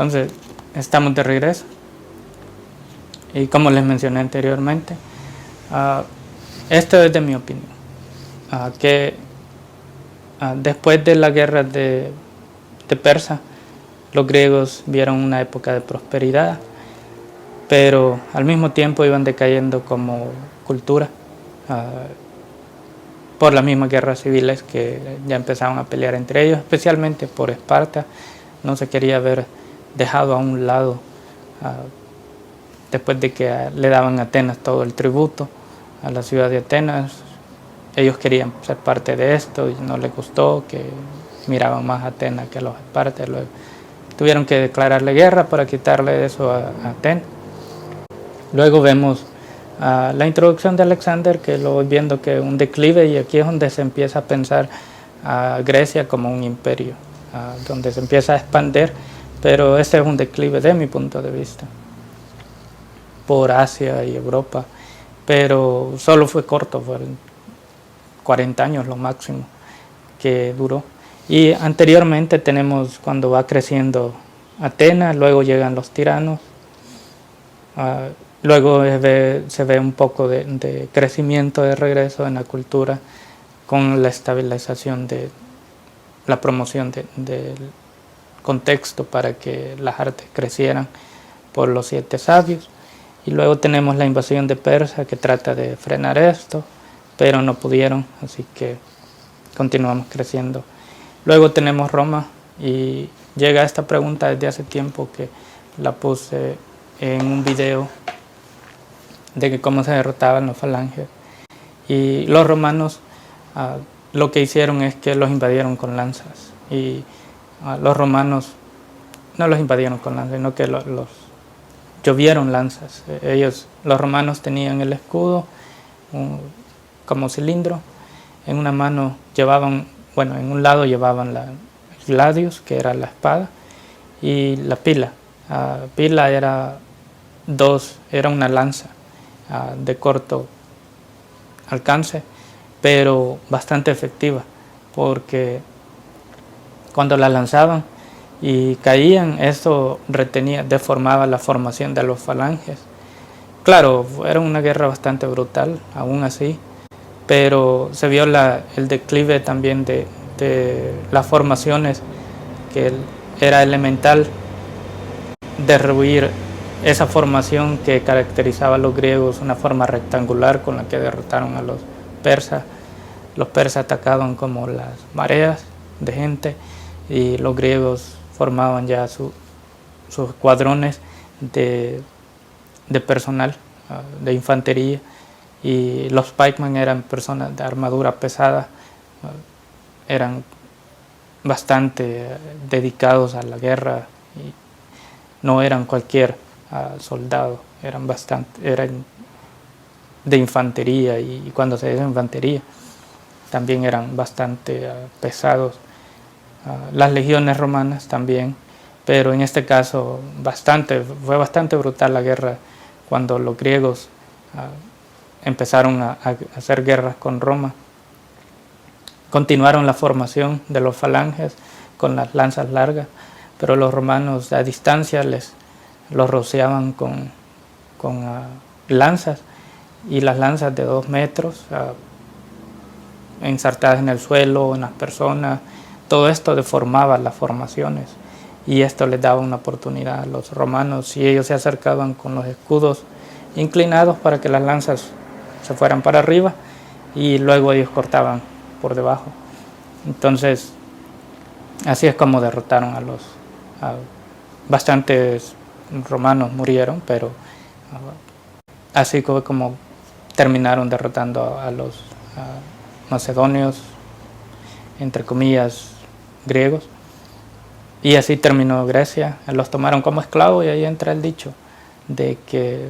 Entonces, estamos de regreso. Y como les mencioné anteriormente, esto es de mi opinión, que después de la guerra de Persa, los griegos vieron una época de prosperidad, pero al mismo tiempo iban decayendo como cultura por las mismas guerras civiles que ya empezaban a pelear entre ellos, especialmente por Esparta. No se quería ver dejado a un lado después de que le daban a Atenas todo el tributo a la ciudad de Atenas. Ellos querían ser parte de esto y no les gustó, que miraban más a Atenas que a los Espartas. Luego tuvieron que declararle guerra para quitarle eso a Atenas. Luego vemos la introducción de Alexander, que lo voy viendo que un declive, y aquí es donde se empieza a pensar a Grecia como un imperio, donde se empieza a expandir, pero ese es un declive de mi punto de vista, por Asia y Europa, pero solo fue corto, fueron 40 años lo máximo que duró. Y anteriormente tenemos cuando va creciendo Atenas, luego llegan los tiranos, luego se ve un poco de crecimiento, de regreso en la cultura, con la estabilización de la promoción del contexto para que las artes crecieran por los 7 sabios. Y luego tenemos la invasión de Persia, que trata de frenar esto, pero no pudieron, así que continuamos creciendo. Luego tenemos Roma, y llega esta pregunta desde hace tiempo, que la puse en un video, de que cómo se derrotaban los falanges. Y los romanos lo que hicieron es que los invadieron con lanzas, y los romanos no los invadieron con lanzas, sino que los llovieron lanzas. Los romanos tenían el escudo como cilindro, en una mano llevaban, bueno, en un lado llevaban el gladius, que era la espada, y la pila. Pila era una lanza de corto alcance, pero bastante efectiva, porque cuando la lanzaban y caían, eso deformaba la formación de los falanges. Claro, era una guerra bastante brutal, aún así, pero se vio el declive también de las formaciones, que era elemental derruir esa formación que caracterizaba a los griegos, una forma rectangular con la que derrotaron a los persas. Los persas atacaban como las mareas de gente, y los griegos formaban ya sus escuadrones de personal, de infantería, y los pikemen eran personas de armadura pesada, eran bastante dedicados a la guerra, y no eran cualquier soldado, eran de infantería, y cuando se dice infantería también eran bastante pesados. Las legiones romanas también, pero en este caso fue bastante brutal la guerra cuando los griegos empezaron a hacer guerras con Roma. Continuaron la formación de los falanges con las lanzas largas, pero los romanos a distancia los rociaban con lanzas, y las lanzas de 2 metros ensartadas en el suelo, en las personas. Todo esto deformaba las formaciones, y esto les daba una oportunidad a los romanos, y ellos se acercaban con los escudos inclinados para que las lanzas se fueran para arriba, y luego ellos cortaban por debajo. Entonces, así es como derrotaron bastantes romanos murieron, pero así fue como terminaron derrotando a los macedonios, entre comillas, griegos, y así terminó Grecia. Los tomaron como esclavos, y ahí entra el dicho de que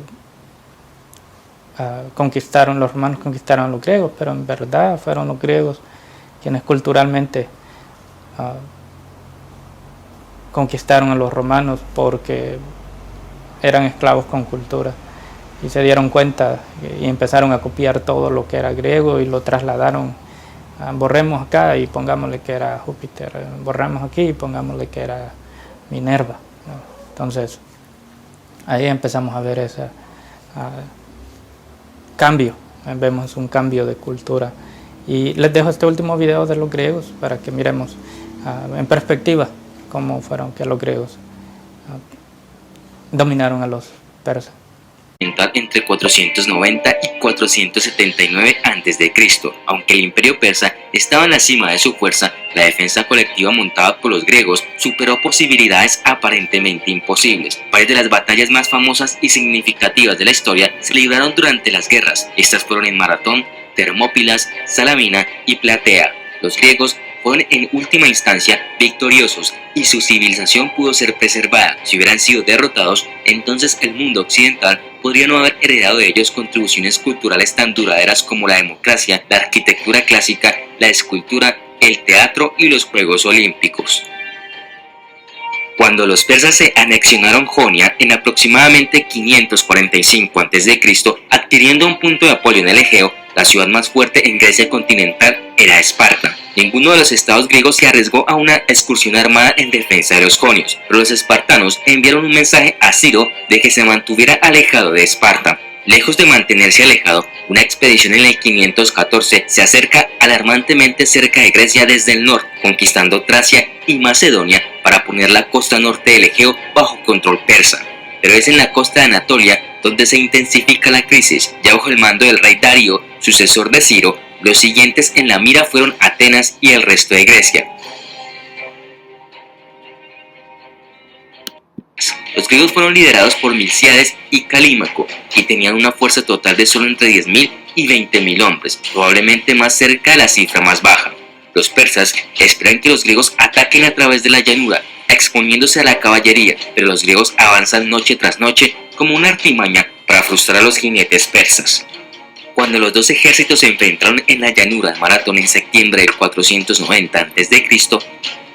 los romanos conquistaron a los griegos, pero en verdad fueron los griegos quienes culturalmente conquistaron a los romanos, porque eran esclavos con cultura, y se dieron cuenta y empezaron a copiar todo lo que era griego, y lo trasladaron. Borremos acá y pongámosle que era Júpiter, borramos aquí y pongámosle que era Minerva, ¿no? Entonces, ahí empezamos a ver ese cambio, vemos un cambio de cultura. Y les dejo este último video de los griegos para que miremos en perspectiva cómo fueron que los griegos dominaron a los persas. Entre 490 y 479 a.C. Aunque el imperio persa estaba en la cima de su fuerza, la defensa colectiva montada por los griegos superó posibilidades aparentemente imposibles. Varias de las batallas más famosas y significativas de la historia se libraron durante las guerras. Estas fueron en Maratón, Termópilas, Salamina y Platea. Los griegos fueron en última instancia victoriosos y su civilización pudo ser preservada. Si hubieran sido derrotados, entonces el mundo occidental podría no haber heredado de ellos contribuciones culturales tan duraderas como la democracia, la arquitectura clásica, la escultura, el teatro y los Juegos Olímpicos. Cuando los persas se anexionaron Jonia en aproximadamente 545 a.C., adquiriendo un punto de apoyo en el Egeo, la ciudad más fuerte en Grecia continental era Esparta. Ninguno de los estados griegos se arriesgó a una excursión armada en defensa de los jonios, pero los espartanos enviaron un mensaje a Ciro de que se mantuviera alejado de Esparta. Lejos de mantenerse alejado, una expedición en el 514 se acerca alarmantemente cerca de Grecia desde el norte, conquistando Tracia y Macedonia para poner la costa norte del Egeo bajo control persa. Pero es en la costa de Anatolia donde se intensifica la crisis. Ya bajo el mando del rey Darío, sucesor de Ciro, los siguientes en la mira fueron Atenas y el resto de Grecia. Los griegos fueron liderados por Milcíades y Calímaco, y tenían una fuerza total de solo entre 10.000 y 20.000 hombres, probablemente más cerca de la cifra más baja. Los persas esperan que los griegos ataquen a través de la llanura, exponiéndose a la caballería, pero los griegos avanzan noche tras noche como una artimaña para frustrar a los jinetes persas. Cuando los dos ejércitos se enfrentaron en la llanura de Maratón en septiembre del 490 a.C.,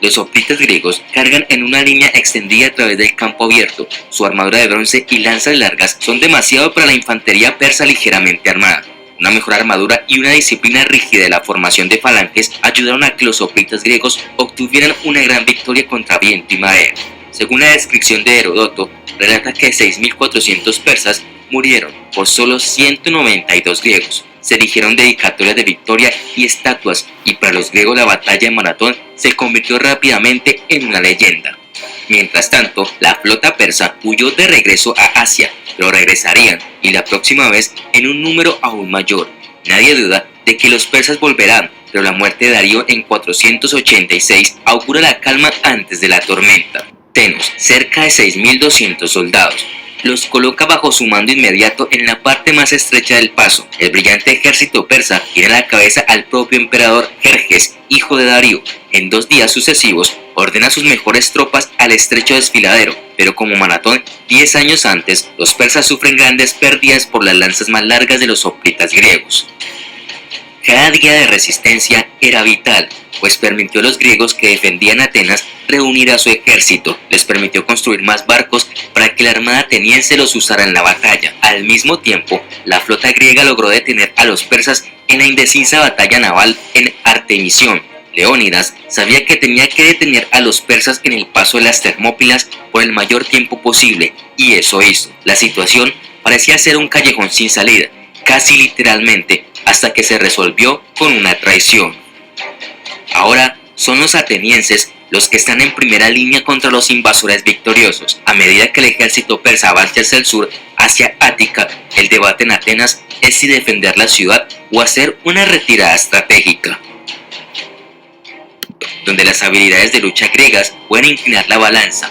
los hoplitas griegos cargan en una línea extendida a través del campo abierto. Su armadura de bronce y lanzas largas son demasiado para la infantería persa ligeramente armada. Una mejor armadura y una disciplina rígida de la formación de falanges ayudaron a que los hoplitas griegos obtuvieran una gran victoria contra viento y marea. Según la descripción de Heródoto, relata que 6.400 persas murieron por solo 192 griegos. Se erigieron dedicatorias de victoria y estatuas, y para los griegos la batalla de Maratón se convirtió rápidamente en una leyenda. Mientras tanto, la flota persa huyó de regreso a Asia, pero regresarían, y la próxima vez en un número aún mayor. Nadie duda de que los persas volverán, pero la muerte de Darío en 486 augura la calma antes de la tormenta. Tenos, cerca de 6.200 soldados, los coloca bajo su mando inmediato en la parte más estrecha del paso. El brillante ejército persa tiene a la cabeza al propio emperador Jerjes, hijo de Darío. En 2 días sucesivos ordena sus mejores tropas al estrecho desfiladero, pero como Maratón 10 años antes, los persas sufren grandes pérdidas por las lanzas más largas de los hoplitas griegos. Cada día de resistencia era vital, pues permitió a los griegos que defendían Atenas reunir a su ejército, les permitió construir más barcos para que la armada ateniense los usara en la batalla. Al mismo tiempo, la flota griega logró detener a los persas en la indecisa batalla naval en Artemisión. Leónidas sabía que tenía que detener a los persas en el paso de las Termópilas por el mayor tiempo posible, y eso hizo. La situación parecía ser un callejón sin salida, casi literalmente, hasta que se resolvió con una traición. Ahora son los atenienses los que están en primera línea contra los invasores victoriosos. A medida que el ejército persa avanza hacia el sur, hacia Ática, el debate en Atenas es si defender la ciudad o hacer una retirada estratégica, donde las habilidades de lucha griegas pueden inclinar la balanza.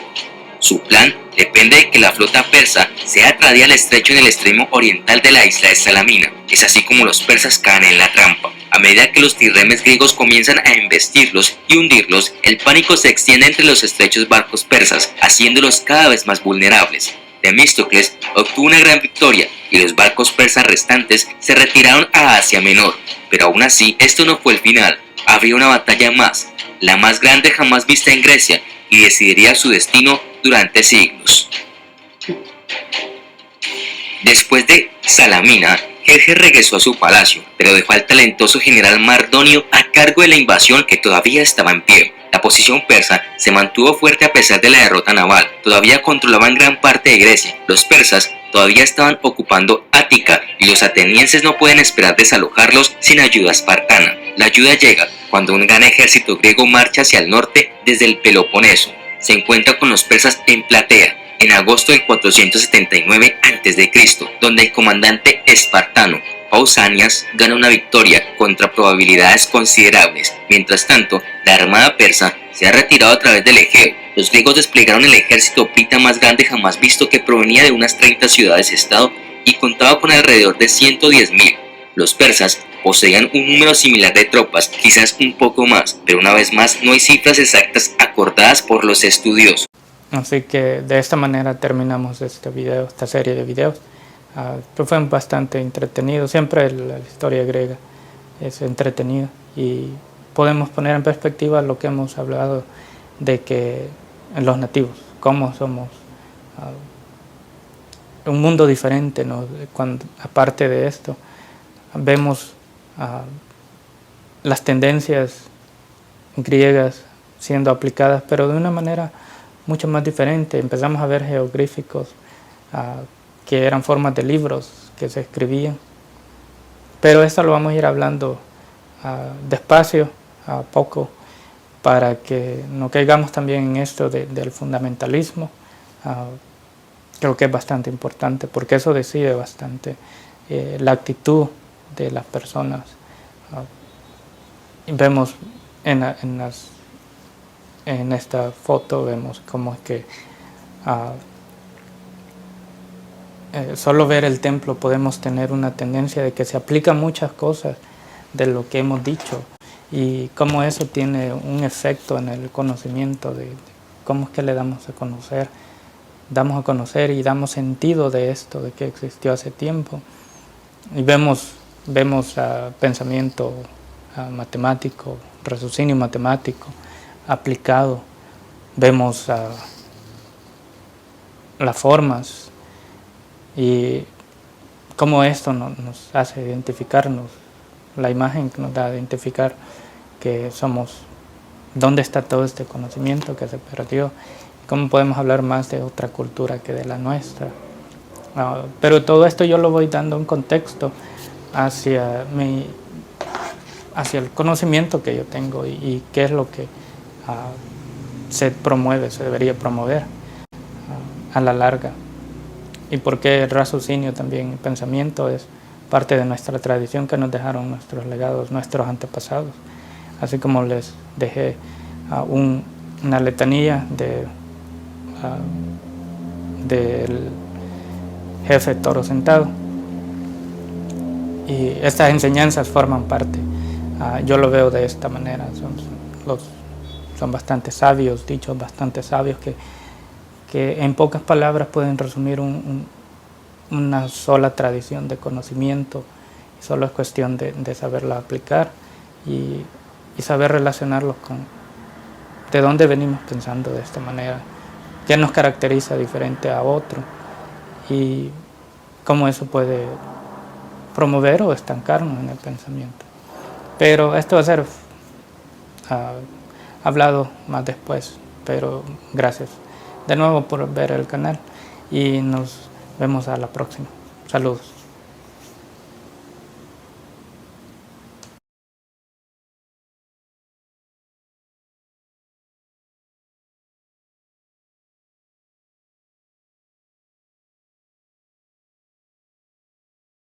Su plan depende de que la flota persa sea traída al estrecho en el extremo oriental de la isla de Salamina. Es así como los persas caen en la trampa. A medida que los trirremes griegos comienzan a embestirlos y hundirlos, el pánico se extiende entre los estrechos barcos persas, haciéndolos cada vez más vulnerables. Temístocles obtuvo una gran victoria y los barcos persas restantes se retiraron a Asia Menor. Pero aún así, esto no fue el final. Habría una batalla más, la más grande jamás vista en Grecia, y decidiría su destino durante siglos. Después de Salamina, Jerjes regresó a su palacio, pero dejó al talentoso general Mardonio a cargo de la invasión que todavía estaba en pie. La posición persa se mantuvo fuerte a pesar de la derrota naval. Todavía controlaban gran parte de Grecia. Los persas todavía estaban ocupando Ática y los atenienses no pueden esperar desalojarlos sin ayuda espartana. La ayuda llega cuando un gran ejército griego marcha hacia el norte desde el Peloponeso. Se encuentra con los persas en Platea en agosto del 479 a.C., donde el comandante espartano Pausanias gana una victoria contra probabilidades considerables. Mientras tanto, la armada persa se ha retirado a través del Egeo. Los griegos desplegaron el ejército pita más grande jamás visto, que provenía de unas 30 ciudades-estado y contaba con alrededor de 110.000. Los persas poseían un número similar de tropas, quizás un poco más, pero una vez más no hay cifras exactas acordadas por los estudiosos. Así que de esta manera terminamos este video, esta serie de videos. Pero fue bastante entretenido. Siempre la historia griega es entretenida y podemos poner en perspectiva lo que hemos hablado de que en los nativos, cómo somos un mundo diferente, ¿no? Aparte de esto, vemos las tendencias griegas siendo aplicadas, pero de una manera mucho más diferente. Empezamos a ver jeroglíficos que eran formas de libros que se escribían, pero esto lo vamos a ir hablando despacio, a poco, para que no caigamos también en esto del fundamentalismo. Creo que es bastante importante porque eso decide bastante la actitud de las personas. Vemos en esta foto, vemos cómo es que solo ver el templo podemos tener una tendencia de que se aplican muchas cosas de lo que hemos dicho y cómo eso tiene un efecto en el conocimiento de cómo es que le damos a conocer y damos sentido de esto, de que existió hace tiempo. Y vemos pensamiento matemático, raciocinio matemático aplicado, vemos las formas y cómo esto nos hace identificarnos, la imagen que nos da a identificar que somos, dónde está todo este conocimiento que se perdió, cómo podemos hablar más de otra cultura que de la nuestra. Pero todo esto yo lo voy dando un contexto hacia el conocimiento que yo tengo y qué es lo que se debería promover a la larga. Y porque el raciocinio también, el pensamiento es parte de nuestra tradición que nos dejaron nuestros legados, nuestros antepasados. Así como les dejé una letanía del jefe toro sentado. Y estas enseñanzas forman parte, yo lo veo de esta manera, son bastante sabios, dichos bastante sabios que en pocas palabras pueden resumir una sola tradición de conocimiento. Solo es cuestión de saberla aplicar y saber relacionarlos con de dónde venimos pensando de esta manera, qué nos caracteriza diferente a otro y cómo eso puede promover o estancarnos en el pensamiento. Pero esto va a ser hablado más después, pero gracias de nuevo por ver el canal y nos vemos a la próxima. Saludos.